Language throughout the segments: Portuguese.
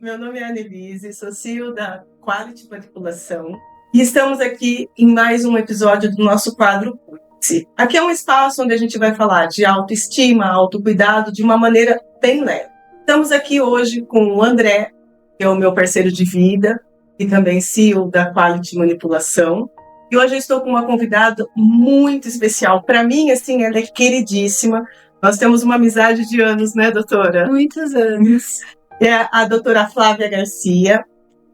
Meu nome é Annelise, sou CEO da Quality Manipulação e estamos aqui em mais um episódio do nosso quadro Cuide-se. Aqui é um espaço onde a gente vai falar de autoestima, autocuidado de uma maneira bem leve. Estamos aqui hoje com o André, que é o meu parceiro de vida e também CEO da Quality Manipulação. E hoje eu estou com uma convidada muito especial. Para mim, assim, ela é queridíssima. Nós temos uma amizade de anos, né, doutora? Muitos anos. É a doutora Flávia Garcia.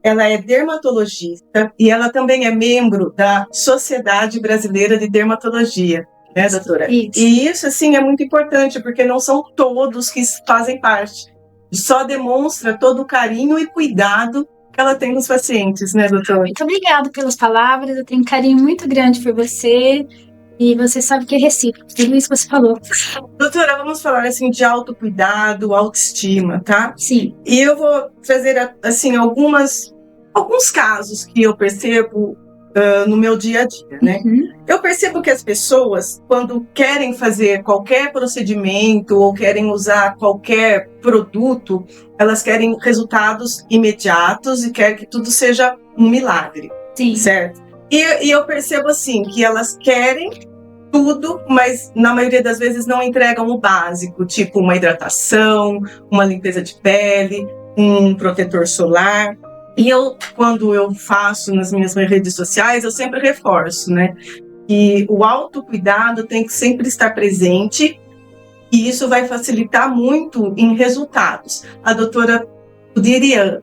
Ela é dermatologista e ela também é membro da Sociedade Brasileira de Dermatologia, né, doutora? Isso. E isso, assim, é muito importante, porque não são todos que fazem parte. Só demonstra todo o carinho e cuidado que ela tem nos pacientes, né, doutora? Muito obrigada pelas palavras, eu tenho um carinho muito grande por você e você sabe que é recíproco, tudo isso que você falou. Doutora, vamos falar, assim, de autocuidado, autoestima, tá? Sim. E eu vou trazer, assim, alguns casos que eu percebo no meu dia a dia, né? Eu percebo que as pessoas, quando querem fazer qualquer procedimento ou querem usar qualquer produto, elas querem resultados imediatos e querem que tudo seja um milagre. Sim. Certo? E eu percebo, assim, que elas querem tudo, mas na maioria das vezes não entregam o básico, tipo uma hidratação, uma limpeza de pele, um protetor solar. E quando eu faço nas minhas redes sociais, eu sempre reforço, né, que o autocuidado tem que sempre estar presente e isso vai facilitar muito em resultados. A doutora poderia...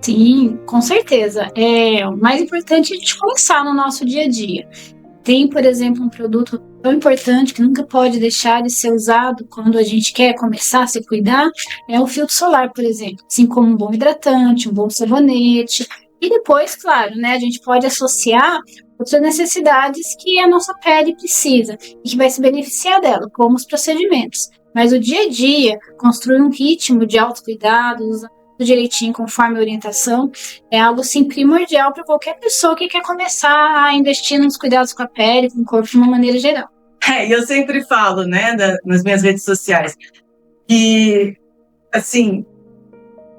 Sim, com certeza. O mais importante é a gente começar no nosso dia a dia. Tem, por exemplo, um produto tão importante que nunca pode deixar de ser usado quando a gente quer começar a se cuidar, é o filtro solar, por exemplo. Assim como um bom hidratante, um bom sabonete. E depois, claro, né, a gente pode associar outras necessidades que a nossa pele precisa e que vai se beneficiar dela, como os procedimentos. Mas o dia a dia, construir um ritmo de autocuidado, usando direitinho conforme a orientação, é algo assim primordial para qualquer pessoa que quer começar a investir nos cuidados com a pele, com o corpo de uma maneira geral. Eu sempre falo, né, nas minhas redes sociais, que, assim,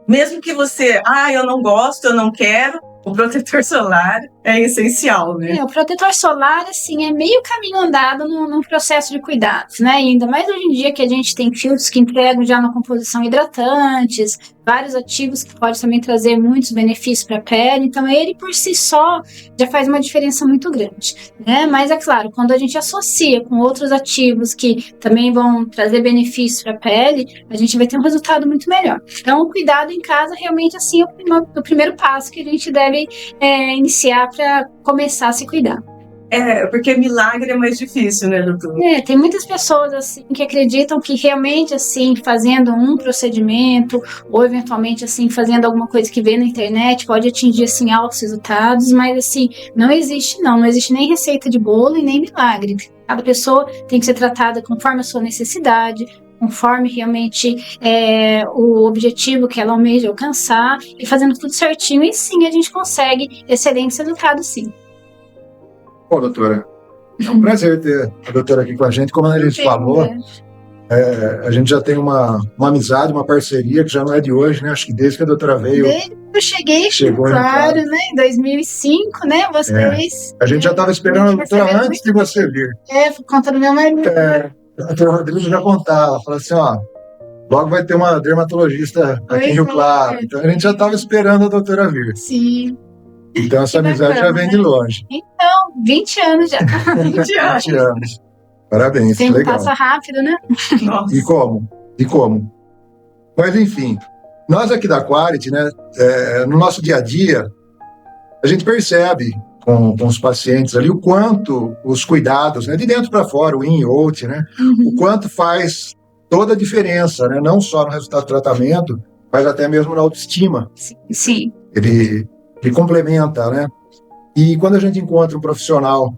mesmo que você, eu não gosto, eu não quero, o protetor solar é essencial, né? O protetor solar, assim, é meio caminho andado no processo de cuidados, né? E ainda mais hoje em dia que a gente tem filtros que entregam já na composição hidratantes, vários ativos que podem também trazer muitos benefícios para a pele, então ele por si só já faz uma diferença muito grande, né? Mas é claro, quando a gente associa com outros ativos que também vão trazer benefícios para a pele, a gente vai ter um resultado muito melhor. Então, o cuidado em casa realmente assim, é o primeiro passo que a gente deve iniciar para começar a se cuidar. Porque milagre é mais difícil, né, doutor? Tem muitas pessoas, assim, que acreditam que realmente, assim, fazendo um procedimento ou, eventualmente, assim, fazendo alguma coisa que vê na internet pode atingir, assim, altos resultados, mas, assim, não existe nem receita de bolo e nem milagre. Cada pessoa tem que ser tratada conforme a sua necessidade, conforme realmente o objetivo que ela almeja alcançar e fazendo tudo certinho, e sim, a gente consegue excelentes resultados, sim. Bom, doutora, é um prazer ter a doutora aqui com a gente. Como a Annelise falou, a gente já tem uma amizade, uma parceria que já não é de hoje, né? Acho que desde que a doutora veio... Desde que eu chegou, claro, né? Em 2005, né? Vocês... A gente já estava esperando a doutora antes de você vir. Por conta do meu marido. A doutora Rodrigo já contava, falou assim, logo vai ter uma dermatologista aqui em Rio Claro. Então a gente já estava esperando a doutora vir. Sim. Então essa amizade já vem de longe. Então, 20 anos já. 20 anos. Parabéns, que legal. Passa rápido, né? Nossa. E como? Mas enfim, nós aqui da Quality, né, no nosso dia a dia, a gente percebe com os pacientes ali o quanto os cuidados, né, de dentro para fora, o in e out, né, o quanto faz toda a diferença, né, não só no resultado do tratamento, mas até mesmo na autoestima. Sim. Ele complementa, né? E quando a gente encontra um profissional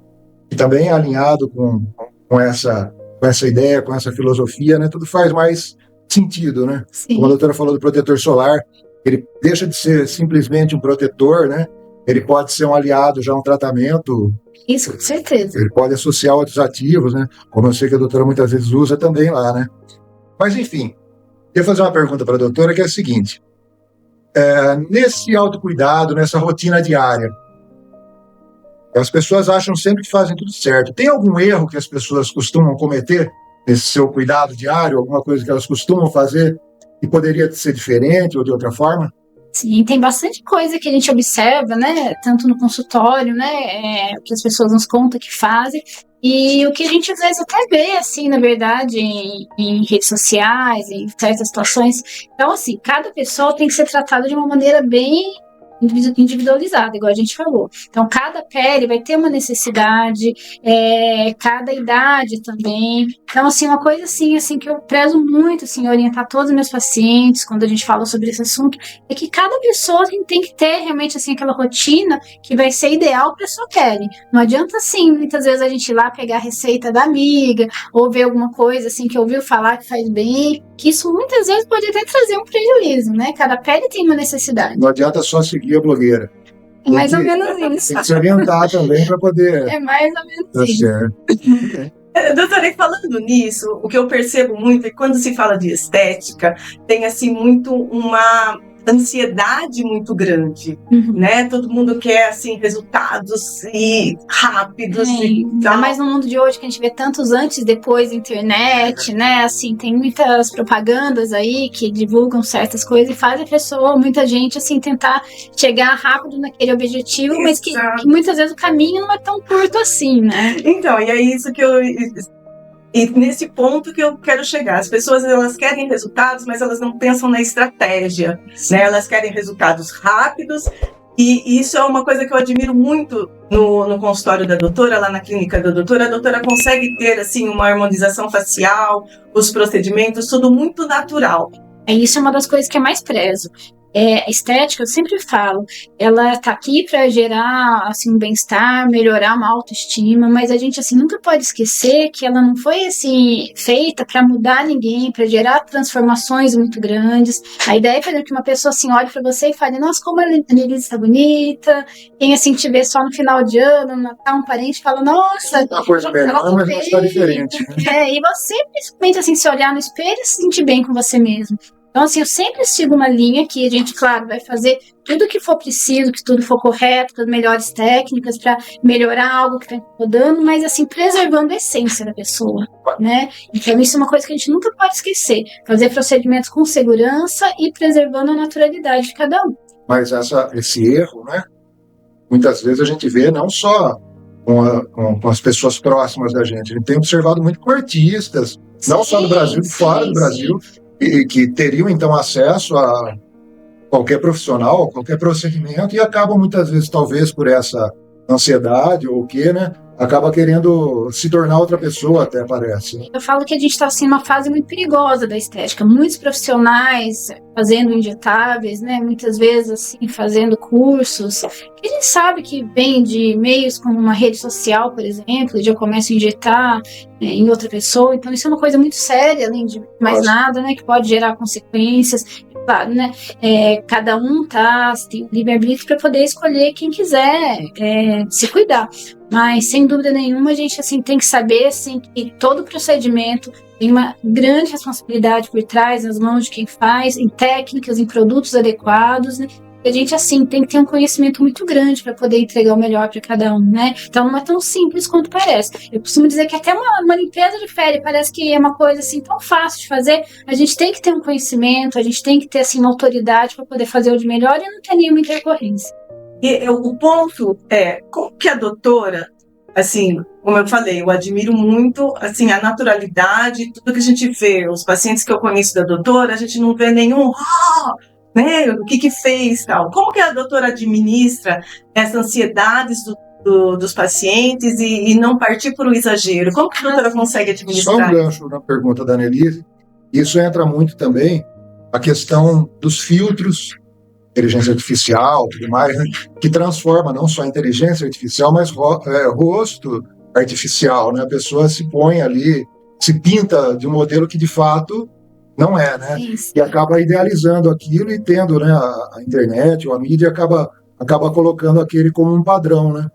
que também é alinhado com essa ideia, com essa filosofia, né? Tudo faz mais sentido, né? Sim. Como a doutora falou do protetor solar, ele deixa de ser simplesmente um protetor, né? Ele pode ser um aliado já a um tratamento. Isso, com certeza. Ele pode associar outros ativos, né? Como eu sei que a doutora muitas vezes usa também lá, né? Mas, enfim, eu ia fazer uma pergunta para a doutora que é a seguinte. nesse autocuidado, nessa rotina diária, as pessoas acham sempre que fazem tudo certo. Tem algum erro que as pessoas costumam cometer nesse seu cuidado diário? Alguma coisa que elas costumam fazer e poderia ser diferente ou de outra forma? Sim, tem bastante coisa que a gente observa, né? Tanto no consultório, né? O que as pessoas nos contam que fazem. E o que a gente às vezes até vê, assim, na verdade, em redes sociais, em certas situações. Então, assim, cada pessoa tem que ser tratada de uma maneira bem individualizada, igual a gente falou. Então, cada pele vai ter uma necessidade, cada idade também. Então, assim, uma coisa assim que eu prezo muito, assim, orientar todos os meus pacientes quando a gente fala sobre esse assunto, é que cada pessoa tem que ter realmente, assim, aquela rotina que vai ser ideal para sua pele. Não adianta, assim, muitas vezes a gente ir lá pegar a receita da amiga, ou ver alguma coisa, assim, que ouviu falar que faz bem, que isso muitas vezes pode até trazer um prejuízo, né? Cada pele tem uma necessidade. Não adianta só seguir a blogueira. É mais ou menos isso. Tem que se orientar também para poder... É mais ou menos isso. Certo. Doutora, e falando nisso, o que eu percebo muito é que quando se fala de estética, tem assim muito uma ansiedade muito grande, né? Todo mundo quer assim resultados e rápidos. Ainda mais no mundo de hoje que a gente vê tantos antes e depois da internet, né? Assim, tem muitas propagandas aí que divulgam certas coisas e fazem a pessoa, muita gente, assim, tentar chegar rápido naquele objetivo, mas que muitas vezes o caminho não é tão curto assim, né? Então, e é isso que E nesse ponto que eu quero chegar. As pessoas, elas querem resultados, mas elas não pensam na estratégia, né? Elas querem resultados rápidos, e isso é uma coisa que eu admiro muito no consultório da doutora, lá na clínica da doutora. A doutora consegue ter, assim, uma harmonização facial, os procedimentos, tudo muito natural. Isso é uma das coisas que eu mais prezo. A estética, eu sempre falo, ela tá aqui para gerar, assim, um bem-estar, melhorar uma autoestima, mas a gente, assim, nunca pode esquecer que ela não foi, assim, feita para mudar ninguém, para gerar transformações muito grandes. A ideia é fazer que uma pessoa, assim, olhe para você e fale, nossa, como a Annelise está bonita. Quem, assim, te vê só no final de ano, no Natal, um parente, fala, nossa, uma coisa melhor, mas não está diferente. E você, principalmente, assim, se olhar no espelho e se sentir bem com você mesmo. Então, assim, eu sempre sigo uma linha que a gente, claro, vai fazer tudo que for preciso, que tudo for correto, com as melhores técnicas para melhorar algo que está incomodando, mas, assim, preservando a essência da pessoa, né? Então, isso é uma coisa que a gente nunca pode esquecer. Fazer procedimentos com segurança e preservando a naturalidade de cada um. Mas esse erro, né? Muitas vezes a gente vê não só com as pessoas próximas da gente, a gente tem observado muito com artistas, não só no Brasil, de fora do Brasil, que teriam, então, acesso a qualquer profissional, qualquer procedimento, e acabam, muitas vezes, talvez por essa ansiedade ou o quê, né? Acaba querendo se tornar outra pessoa, até parece. Né? Eu falo que a gente está assim, numa fase muito perigosa da estética. Muitos profissionais fazendo injetáveis, né? Muitas vezes assim, fazendo cursos. Que a gente sabe que vem de meios como uma rede social, por exemplo, e já começa a injetar em outra pessoa. Então isso é uma coisa muito séria, além de mais nada, né? Que pode gerar consequências. Claro, né? Cada um tem livre-arbítrio para poder escolher quem quiser se cuidar. Mas, sem dúvida nenhuma, a gente assim, tem que saber assim, que todo procedimento tem uma grande responsabilidade por trás, nas mãos de quem faz, em técnicas, em produtos adequados, né? E a gente, assim, tem que ter um conhecimento muito grande para poder entregar o melhor para cada um, né? Então, não é tão simples quanto parece. Eu costumo dizer que até uma limpeza de pele parece que é uma coisa, assim, tão fácil de fazer. A gente tem que ter um conhecimento, a gente tem que ter, assim, uma autoridade para poder fazer o de melhor e não ter nenhuma intercorrência. E o ponto é, como que a doutora, assim, como eu falei, eu admiro muito, assim, a naturalidade, tudo que a gente vê, os pacientes que eu conheço da doutora, a gente não vê nenhum, né, o que fez, tal. Como que a doutora administra essas ansiedades dos pacientes e não partir para o exagero? Como que a doutora consegue administrar? Só um gancho na pergunta da Annelise, isso entra muito também a questão dos filtros, inteligência artificial, tudo mais, né? Que transforma não só a inteligência artificial, mas rosto artificial, né? A pessoa se põe ali, se pinta de um modelo que de fato não é, né? Isso. E acaba idealizando aquilo e tendo, né, a internet ou a mídia acaba colocando aquele como um padrão, né?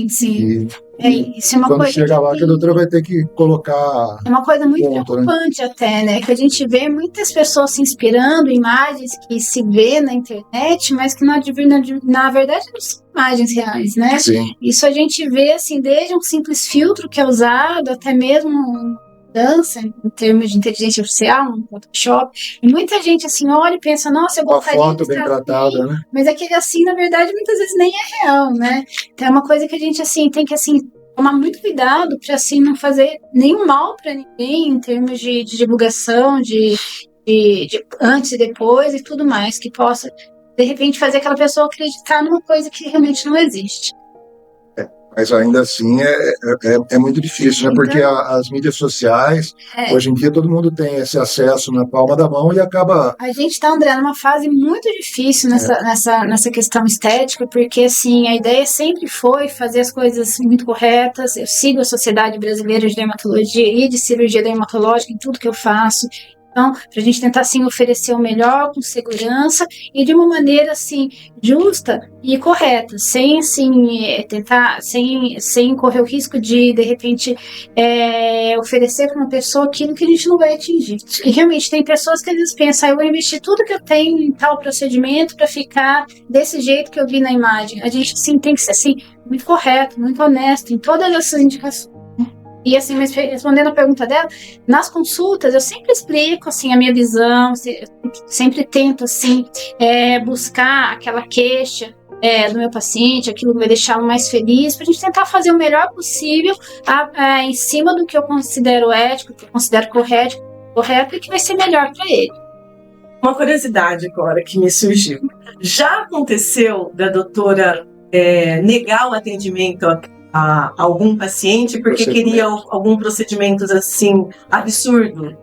Sim. E Isso é uma quando coisa chega lá, que a doutora vai ter que colocar é uma coisa muito ponto, né? preocupante até, né? Que a gente vê muitas pessoas se inspirando em imagens que se vê na internet, mas que na verdade não são imagens reais, né? Sim. Isso a gente vê, assim, desde um simples filtro que é usado, até mesmo mudança em termos de inteligência artificial, no Photoshop. E muita gente, assim, olha e pensa, nossa, eu Uma gostaria foto de bem estar tratada, assim. né? Mas aquele assim, na verdade, muitas vezes nem é real, né? Então é uma coisa que a gente, assim, tem que, assim, tomar muito cuidado para, assim, não fazer nenhum mal para ninguém em termos de divulgação, de antes e depois e tudo mais, que possa, de repente, fazer aquela pessoa acreditar numa coisa que realmente não existe. Mas ainda assim é muito difícil, né? Porque as mídias sociais, hoje em dia, todo mundo tem esse acesso na palma da mão e acaba... A gente está, André, numa fase muito difícil nessa questão estética, porque, assim, a ideia sempre foi fazer as coisas muito corretas. Eu sigo a Sociedade Brasileira de Dermatologia e de Cirurgia Dermatológica em tudo que eu faço. Então, para a gente tentar, assim, oferecer o melhor com segurança e de uma maneira, assim, justa e correta, sem, assim, sem correr o risco de repente, oferecer para uma pessoa aquilo que a gente não vai atingir. E realmente tem pessoas que às vezes pensam, eu vou investir tudo que eu tenho em tal procedimento para ficar desse jeito que eu vi na imagem. A gente, sim, tem que ser, assim, muito correto, muito honesto em todas essas indicações. E assim, mas respondendo a pergunta dela, nas consultas eu sempre explico assim a minha visão, sempre tento assim buscar aquela queixa do meu paciente, aquilo que vai deixá-lo mais feliz, para a gente tentar fazer o melhor possível em cima do que eu considero ético, que eu considero correto e que vai ser melhor para ele. Uma curiosidade agora que me surgiu. Já aconteceu da doutora negar o atendimento a algum paciente porque queria algum procedimento assim absurdo?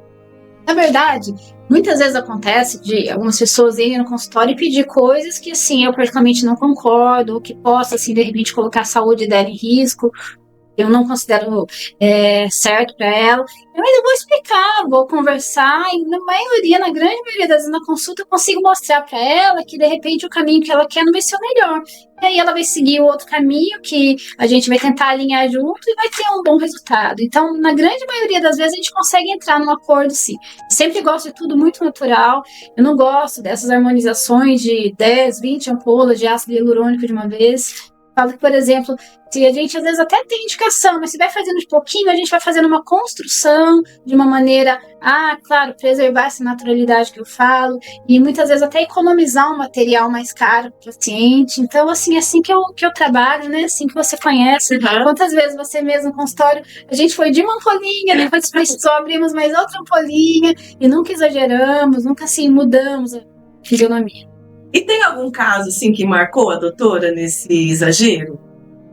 Na verdade, muitas vezes acontece de algumas pessoas irem no consultório e pedir coisas que, assim, eu praticamente não concordo, ou que possa, assim, de repente colocar a saúde dela em risco. Eu não considero certo para ela. Eu ainda vou explicar, vou conversar, e na grande maioria das vezes na consulta eu consigo mostrar para ela que de repente o caminho que ela quer não vai ser o melhor. E aí ela vai seguir o outro caminho que a gente vai tentar alinhar junto e vai ter um bom resultado. Então, na grande maioria das vezes a gente consegue entrar num acordo, sim. Eu sempre gosto de tudo muito natural. Eu não gosto dessas harmonizações de 10, 20 ampolas de ácido hialurônico de uma vez. Falo que, por exemplo, se a gente às vezes até tem indicação, mas se vai fazendo de pouquinho, a gente vai fazendo uma construção de uma maneira, claro, preservar essa naturalidade que eu falo, e muitas vezes até economizar um material mais caro para o paciente. Então, assim que eu trabalho, né? Assim que você conhece. Uhum. Quantas vezes você mesmo no consultório, a gente foi de uma ampolinha, depois só abrimos mais outra ampolinha, e nunca exageramos, nunca assim mudamos a fisionomia. E tem algum caso assim que marcou a doutora nesse exagero?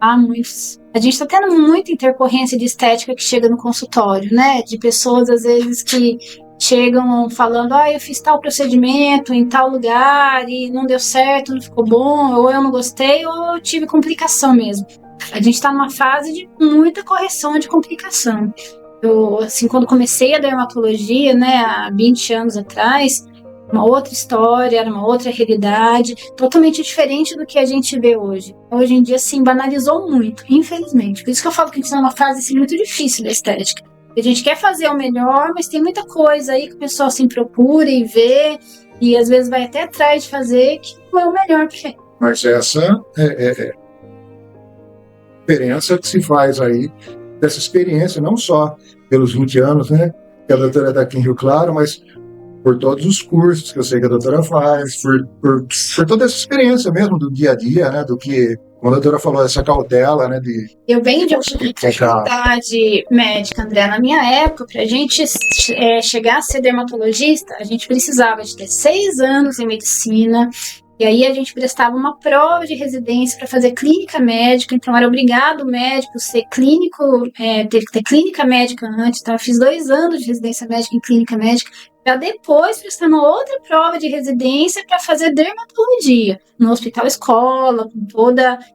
Muitos. A gente está tendo muita intercorrência de estética que chega no consultório, né? De pessoas, às vezes, que chegam falando, eu fiz tal procedimento em tal lugar e não deu certo, não ficou bom, ou eu não gostei, ou eu tive complicação mesmo. A gente está numa fase de muita correção de complicação. Eu, assim, quando comecei a dermatologia, né, há 20 anos atrás, uma outra história, era uma outra realidade, totalmente diferente do que a gente vê hoje. Hoje em dia, assim, banalizou muito, infelizmente. Por isso que eu falo que a gente está numa fase assim, muito difícil da estética. A gente quer fazer o melhor, mas tem muita coisa aí que o pessoal assim, procura e vê, e às vezes vai até atrás de fazer, que não é o melhor para ele. Mas essa é a diferença que se faz aí, dessa experiência, não só pelos 20 anos, né, que a doutora está aqui em Rio Claro, mas por todos os cursos que eu sei que a doutora faz, por toda essa experiência mesmo do dia a dia, né, do que, como a doutora falou, essa cautela, né, de... Eu venho de uma faculdade médica, André. Na minha época, para a gente chegar a ser dermatologista, a gente precisava de ter 6 anos em medicina, e aí a gente prestava uma prova de residência para fazer clínica médica, então era obrigado o médico ser clínico, ter clínica médica antes, então eu fiz 2 anos de residência médica em clínica médica, para depois prestar uma outra prova de residência para fazer dermatologia no hospital escola,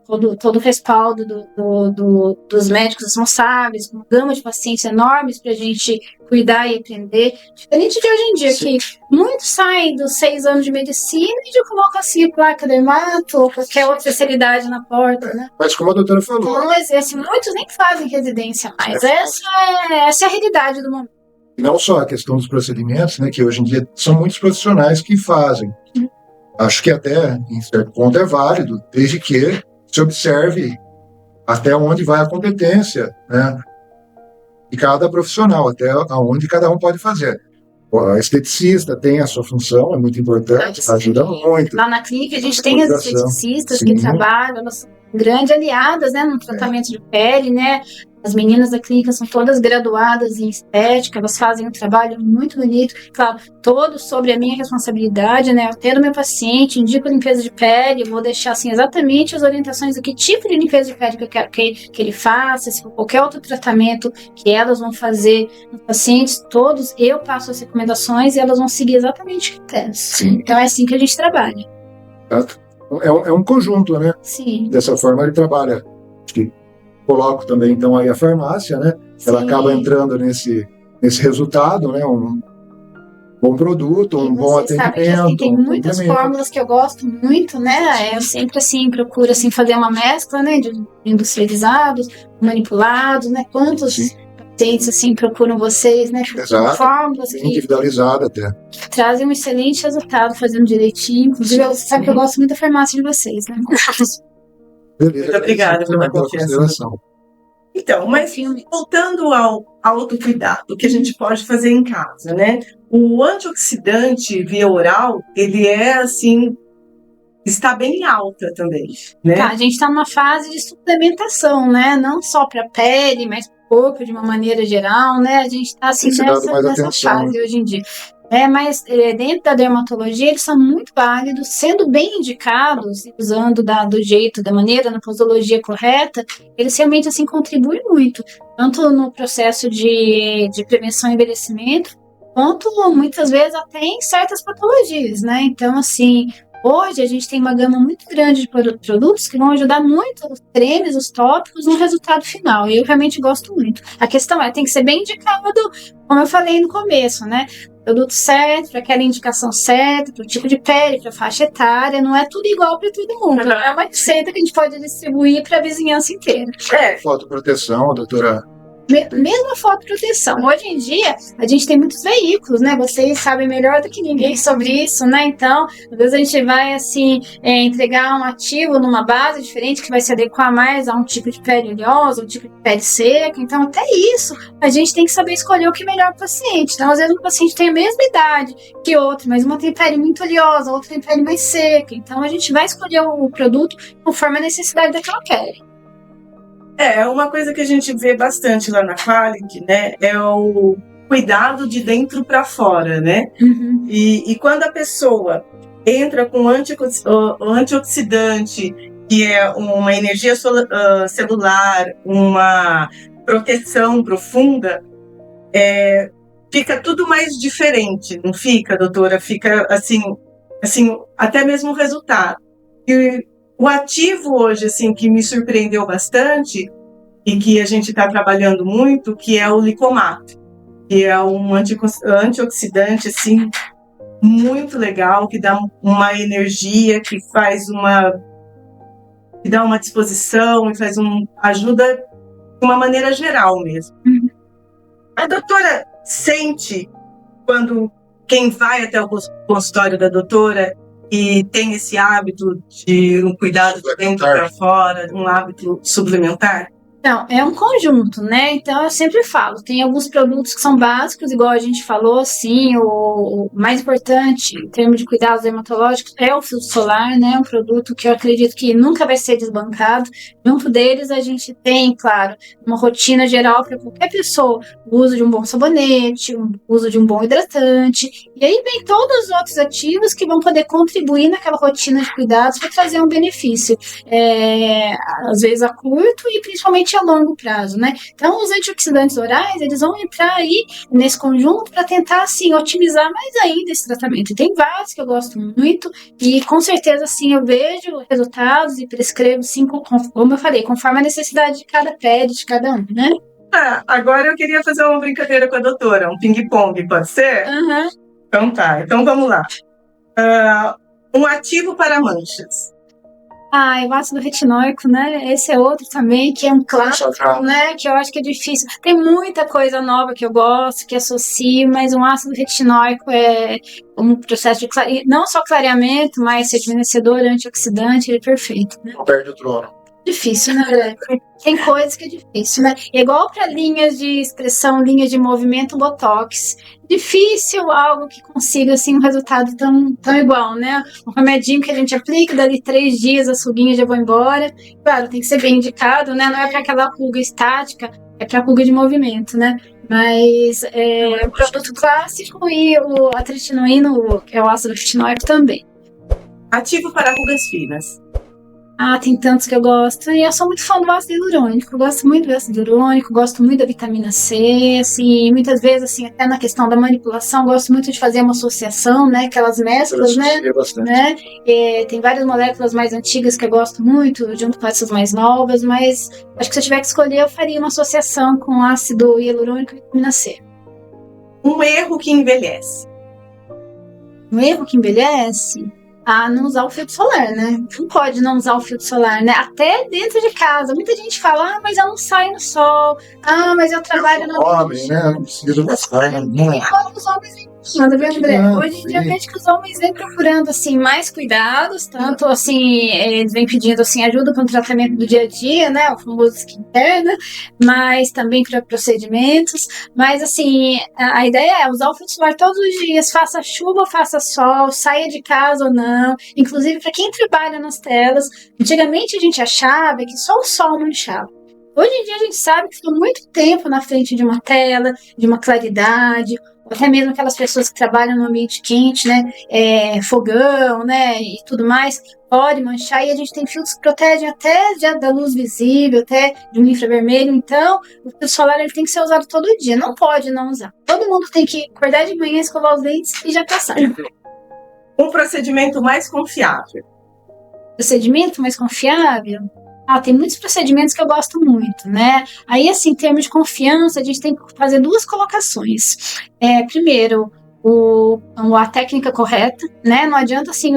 com todo o respaldo dos médicos responsáveis, com uma gama de pacientes enormes para a gente cuidar e aprender. Diferente de hoje em dia, Sim. que muitos saem dos 6 anos de medicina e já colocam assim placa dermato ou qualquer outra especialidade na porta, né? Mas como a doutora falou, Então, assim, muitos nem fazem residência mais. Essa é a realidade do momento. não só a questão dos procedimentos, né, que hoje em dia são muitos profissionais que fazem. Acho que até, em certo ponto, é válido, desde que se observe até onde vai a competência, né, de cada profissional, até onde cada um pode fazer. O esteticista tem a sua função, é muito importante, ajuda muito. Lá na clínica a gente tem as esteticistas Sim. que trabalham, elas são grandes aliadas, né, no tratamento de pele, né? As meninas da clínica são todas graduadas em estética, elas fazem um trabalho muito bonito, claro, todo sobre a minha responsabilidade, né? Eu atendo meu paciente, indico limpeza de pele, vou deixar assim exatamente as orientações do que tipo de limpeza de pele que eu quero que ele faça, se for qualquer outro tratamento que elas vão fazer nos pacientes, todos eu passo as recomendações e elas vão seguir exatamente o critérios. Sim. Então é assim que a gente trabalha. É um conjunto, né? Sim. Dessa forma ele trabalha. Acho que coloco também, então, aí a farmácia, né? Ela Sim. acaba entrando nesse resultado, né? Um bom produto, um bom Você sabe que, assim, atendimento. tem muitas fórmulas que eu gosto muito, né? Eu sempre assim procuro assim fazer uma mescla, né, de industrializados, manipulados, né? Quantos Sim. pacientes assim procuram vocês, né? Exato. Fórmulas Bem que individualizada até. trazem um excelente resultado fazendo direitinho. Inclusive, você sabe que eu gosto muito da farmácia de vocês, né? Beleza. Muito obrigada pela confiança. Consideração. Então, mas voltando ao autocuidado, que a gente pode fazer em casa, né? O antioxidante via oral, ele é assim, está bem alta também, né? Tá, a gente está numa fase de suplementação, né? Não só para pele, mas para o corpo de uma maneira geral, né? A gente está assim Tem se dado mais nessa atenção, fase hoje em dia. Mas dentro da dermatologia eles são muito válidos, sendo bem indicados, usando do jeito, da maneira, na posologia correta, eles realmente assim contribuem muito, tanto no processo de prevenção e envelhecimento, quanto muitas vezes até em certas patologias, né? Então, assim, hoje a gente tem uma gama muito grande de produtos que vão ajudar muito os cremes, os tópicos no resultado final. E eu realmente gosto muito. A questão tem que ser bem indicado, como eu falei no começo, né? Produto certo, para aquela indicação certa, para o tipo de pele, para a faixa etária, não é tudo igual para todo mundo. Não é uma receita que a gente pode distribuir para a vizinhança inteira. Fotoproteção, doutora. Mesmo a fotoproteção. Hoje em dia, a gente tem muitos veículos, né? Vocês sabem melhor do que ninguém sobre isso, né? Então, às vezes a gente vai, assim, entregar um ativo numa base diferente que vai se adequar mais a um tipo de pele oleosa, um tipo de pele seca. Então, até isso, a gente tem que saber escolher o que é melhor para o paciente. Então, às vezes, um paciente tem a mesma idade que outro, mas uma tem pele muito oleosa, outra tem pele mais seca. Então, a gente vai escolher o produto conforme a necessidade daquela pele. Uma coisa que a gente vê bastante lá na Qualit, né, é o cuidado de dentro para fora, né? Uhum. E quando a pessoa entra com antioxidante, que é uma energia celular, uma proteção profunda, fica tudo mais diferente, não fica, doutora? Fica assim até mesmo o resultado. E o ativo hoje, assim, que me surpreendeu bastante e que a gente está trabalhando muito, que é o Licomato, que é um antioxidante, assim, muito legal, que dá uma energia, que dá uma disposição e ajuda de uma maneira geral mesmo. Uhum. A doutora sente quando quem vai até o consultório da doutora e tem esse hábito de um cuidado de dentro para fora, um hábito suplementar? Não, é um conjunto, né? Então eu sempre falo, tem alguns produtos que são básicos, igual a gente falou, assim, o mais importante em termos de cuidados dermatológicos é o filtro solar, né? Um produto que eu acredito que nunca vai ser desbancado. Junto deles a gente tem, claro, uma rotina geral para qualquer pessoa, o uso de um bom sabonete, o uso de um bom hidratante, e aí vem todos os outros ativos que vão poder contribuir naquela rotina de cuidados para trazer um benefício, às vezes a curto e principalmente principalmente a longo prazo, né? Então, os antioxidantes orais, eles vão entrar aí nesse conjunto para tentar, assim, otimizar mais ainda esse tratamento. E tem vários que eu gosto muito e, com certeza, assim, eu vejo resultados e prescrevo, sim, como eu falei, conforme a necessidade de cada pele, de cada um, né? Agora eu queria fazer uma brincadeira com a doutora, um ping-pong, pode ser? Uhum. Então tá, então vamos lá. Um ativo para manchas. O ácido retinóico, né? Esse é outro também, que é um clássico, né? Que eu acho que é difícil. Tem muita coisa nova que eu gosto, que associo, mas um ácido retinóico é um processo de não só clareamento, mas rejuvenescedor, antioxidante, ele é perfeito, né? Perde o trono. Difícil, né? Tem coisas que é difícil, né? Igual para linhas de expressão, linhas de movimento, botox. Difícil algo que consiga, assim, um resultado tão igual, né? Um remedinho que a gente aplica, dali 3 dias a ruguinhas já vão embora. Claro, tem que ser bem indicado, né? Não é para aquela ruga estática, é para ruga de movimento, né? Mas o produto clássico e a tretinoína, que é o ácido retinóico também. Ativo para rugas finas. Tem tantos que eu gosto. E eu sou muito fã do ácido hialurônico. Eu gosto muito do ácido hialurônico, gosto muito da vitamina C, assim, muitas vezes, assim, até na questão da manipulação, gosto muito de fazer uma associação, né? Aquelas mesclas, né? Tem várias moléculas mais antigas que eu gosto muito, junto com essas mais novas, mas acho que se eu tiver que escolher, eu faria uma associação com ácido hialurônico e vitamina C. Um erro que envelhece. Um erro que envelhece? Não usar o filtro solar, né? Não pode não usar o filtro solar, né? Até dentro de casa. Muita gente fala, mas eu não saio no sol. Mas eu trabalho no homem, né? Não precisa gastar, né? Os homens vêm procurando, viu, André? Hoje em dia eu vejo que os homens vêm procurando, assim, mais cuidados, tanto, assim, eles vêm pedindo, assim, ajuda para o tratamento do dia a dia, né? O famoso skincare, né? Mas também para procedimentos. Mas, assim, a ideia é usar o filtro solar todos os dias, faça chuva ou faça sol, saia de casa ou não. Inclusive, para quem trabalha nas telas, antigamente a gente achava que só o sol manchava. Hoje em dia a gente sabe que ficou muito tempo na frente de uma tela, de uma claridade, ou até mesmo aquelas pessoas que trabalham no ambiente quente, né, fogão, né, e tudo mais, pode manchar, e a gente tem filtros que protegem até da luz visível, até de um infravermelho. Então o filtro solar ele tem que ser usado todo dia, não pode não usar. Todo mundo tem que acordar de manhã, escovar os dentes e já passar. Um procedimento mais confiável. Procedimento mais confiável? Tem muitos procedimentos que eu gosto muito, né? Aí, assim, em termos de confiança, a gente tem que fazer 2 colocações. Primeiro, a técnica correta, né? Não adianta, assim,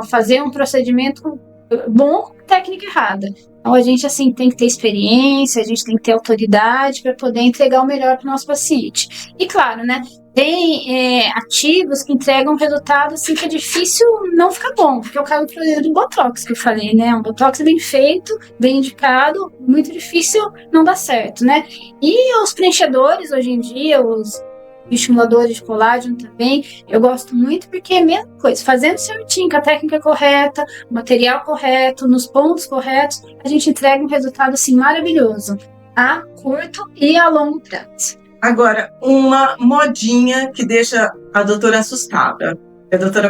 fazer um procedimento bom com técnica errada. Então, a gente, assim, tem que ter experiência, a gente tem que ter autoridade para poder entregar o melhor para o nosso paciente. E, claro, né? Tem ativos que entregam resultado assim, que é difícil não ficar bom, porque eu caio pro erro do Botox que eu falei, né? Um Botox bem feito, bem indicado, muito difícil não dar certo, né? E os preenchedores, hoje em dia, os estimuladores de colágeno também, eu gosto muito porque é a mesma coisa, fazendo certinho, com a técnica correta, o material correto, nos pontos corretos, a gente entrega um resultado assim maravilhoso, a curto e a longo prazo. Agora, uma modinha que deixa a doutora assustada. A doutora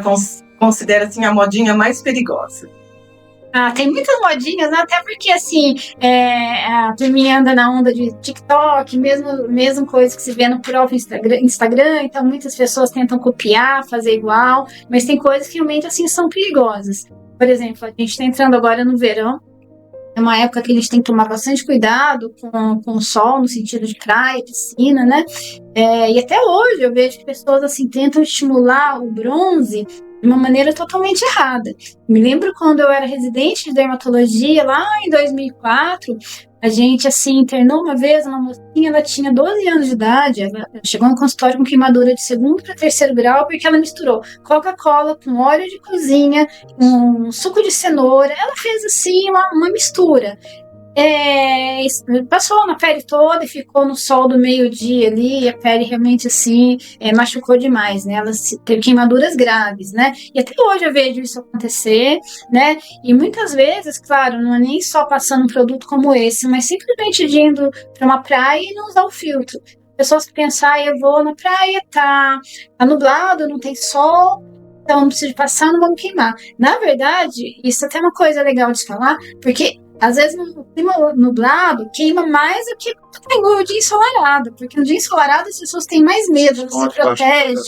considera, assim, a modinha mais perigosa. Tem muitas modinhas, né? Até porque, assim, a turminha anda na onda de TikTok, mesmo coisa que se vê no próprio Instagram, então muitas pessoas tentam copiar, fazer igual, mas tem coisas que realmente, assim, são perigosas. Por exemplo, a gente está entrando agora no verão, é uma época que a gente tem que tomar bastante cuidado com o sol, no sentido de praia, piscina, né? E até hoje eu vejo que pessoas assim tentam estimular o bronze de uma maneira totalmente errada. Me lembro quando eu era residente de dermatologia, lá em 2004, a gente, assim, internou uma vez uma mocinha, ela tinha 12 anos de idade, ela chegou no consultório com queimadura de 2º para 3º grau, porque ela misturou Coca-Cola com óleo de cozinha, com suco de cenoura, ela fez, assim, uma mistura. Passou na pele toda e ficou no sol do meio-dia ali, e a pele realmente assim machucou demais, né? Ela teve queimaduras graves, né? E até hoje eu vejo isso acontecer, né? E muitas vezes, claro, não é nem só passando um produto como esse, mas simplesmente indo para uma praia e não usar o filtro. Pessoas que pensam, eu vou na praia, tá nublado, não tem sol, então não preciso passar, não vamos queimar. Na verdade, isso é até uma coisa legal de falar, porque às vezes no clima nublado queima mais do que no dia ensolarado, porque no dia ensolarado as pessoas têm mais medo, elas se protegem.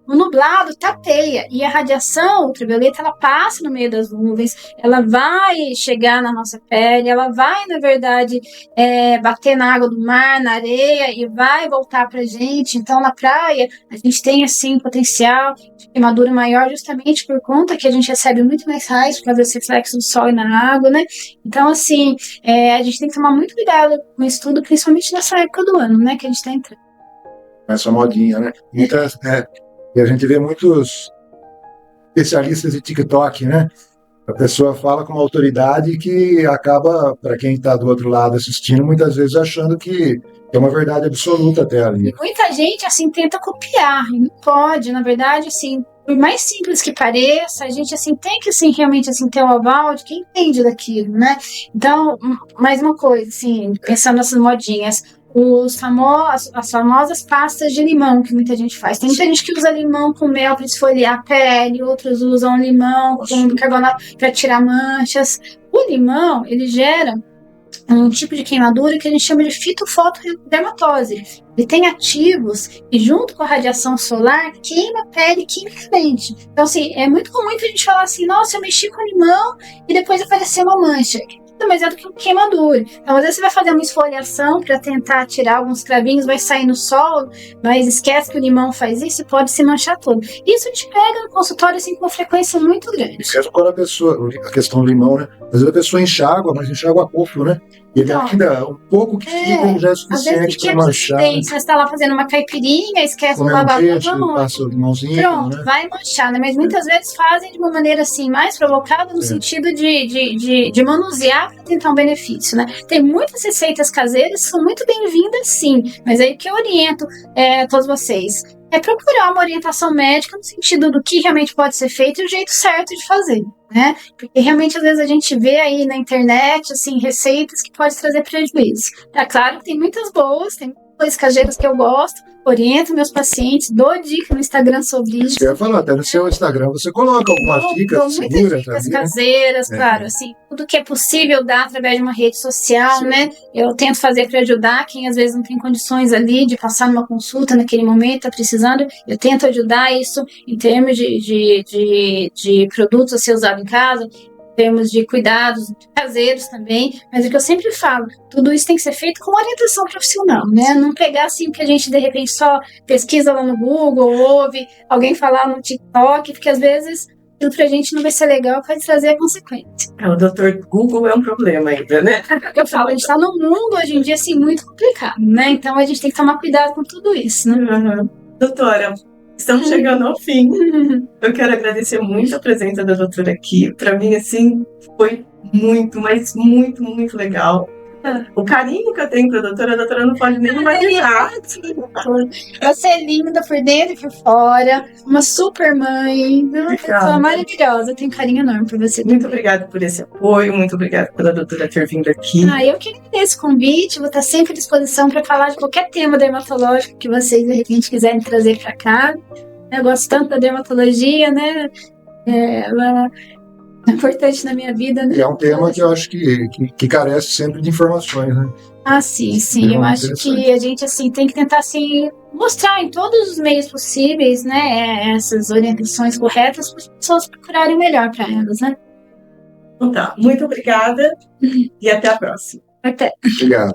O nublado tapeia, e a radiação ultravioleta, ela passa no meio das nuvens, ela vai chegar na nossa pele, ela vai, na verdade, bater na água do mar, na areia, e vai voltar pra gente. Então, na praia, a gente tem, assim, potencial de queimadura maior, justamente por conta que a gente recebe muito mais raios por causa desse reflexo do sol e na água, né? Então, assim, a gente tem que tomar muito cuidado com isso tudo, principalmente nessa época do ano, né, que a gente tá entrando. Essa modinha, né? E a gente vê muitos especialistas de TikTok, né? A pessoa fala com uma autoridade que acaba, para quem está do outro lado assistindo, muitas vezes achando que é uma verdade absoluta até ali. Muita gente, assim, tenta copiar, e não pode. Na verdade, assim, por mais simples que pareça, a gente, assim, tem que, assim, realmente, assim, ter o aval de quem entende daquilo, né? Então, mais uma coisa, assim, pensando nessas modinhas, as famosas pastas de limão que muita gente faz. Tem muita gente que usa limão com mel para esfoliar a pele, outros usam limão com bicarbonato para tirar manchas. O limão, ele gera um tipo de queimadura que a gente chama de fitofotodermatose. Ele tem ativos e, junto com a radiação solar, queima a pele quimicamente. Então, assim, é muito comum a gente falar assim: nossa, eu mexi com limão e depois apareceu uma mancha. Mas é do que um queimadura. Então, às vezes você vai fazer uma esfoliação para tentar tirar alguns cravinhos, vai sair no sol, mas esquece que o limão faz isso e pode se manchar todo. Isso te pega no consultório, assim, com uma frequência muito grande. Mesmo quando a questão do limão, né? Às vezes a pessoa enxágua, mas enxágua a pouco, né? E ele ainda, um pouco que fica já é suficiente para manchar. Você está lá fazendo uma caipirinha, esquece de lavar a mão. Passa o limãozinho, pronto, né? vai manchar, né? Mas muitas vezes fazem de uma maneira, assim, mais provocada, no sentido de manusear para tentar um benefício, né? Tem muitas receitas caseiras que são muito bem-vindas, sim. Mas aí o que eu oriento todos vocês é procurar uma orientação médica no sentido do que realmente pode ser feito e o jeito certo de fazer, né? Porque realmente às vezes a gente vê aí na internet, assim, receitas que podem trazer prejuízo. É claro que tem muitas boas, tem coisas caseiras que eu gosto, oriento meus pacientes, dou dica no Instagram sobre isso. Eu ia falar, até no seu Instagram você coloca algumas dicas seguras, dicas caseiras, claro, assim, tudo que é possível dar através de uma rede social, né? Eu tento fazer para ajudar quem às vezes não tem condições ali de passar numa consulta naquele momento, tá precisando. Eu tento ajudar isso em termos de produtos a ser usado em casa, em termos de cuidados caseiros também, mas o que eu sempre falo, tudo isso tem que ser feito com orientação profissional, né? Não pegar assim que a gente de repente só pesquisa lá no Google, ouve alguém falar no TikTok, porque às vezes aquilo pra gente não vai ser legal, pode trazer a consequência. O doutor Google é um problema ainda, né? Eu falo, a gente tá num mundo hoje em dia assim muito complicado, né? Então a gente tem que tomar cuidado com tudo isso, né? Doutora, estamos chegando ao fim. Eu quero agradecer muito a presença da doutora aqui. Para mim, assim, foi muito, mas muito, muito legal. O carinho que eu tenho para a doutora não pode nem imaginar. Você é linda por dentro e por fora, uma super mãe, uma pessoa maravilhosa. Eu tenho carinho enorme por você. Muito obrigada por esse apoio, muito obrigada pela doutora ter vindo aqui. Eu que agradeço o convite, vou estar sempre à disposição para falar de qualquer tema dermatológico que vocês de repente quiserem trazer para cá. Eu gosto tanto da dermatologia, né? Ela é importante na minha vida, né? E é um tema que eu acho que carece sempre de informações, né? Sim. Eu acho que a gente, assim, tem que tentar, assim, mostrar em todos os meios possíveis, né, essas orientações corretas para as pessoas procurarem melhor para elas, né? Então tá, muito obrigada e até a próxima. Até. Obrigado.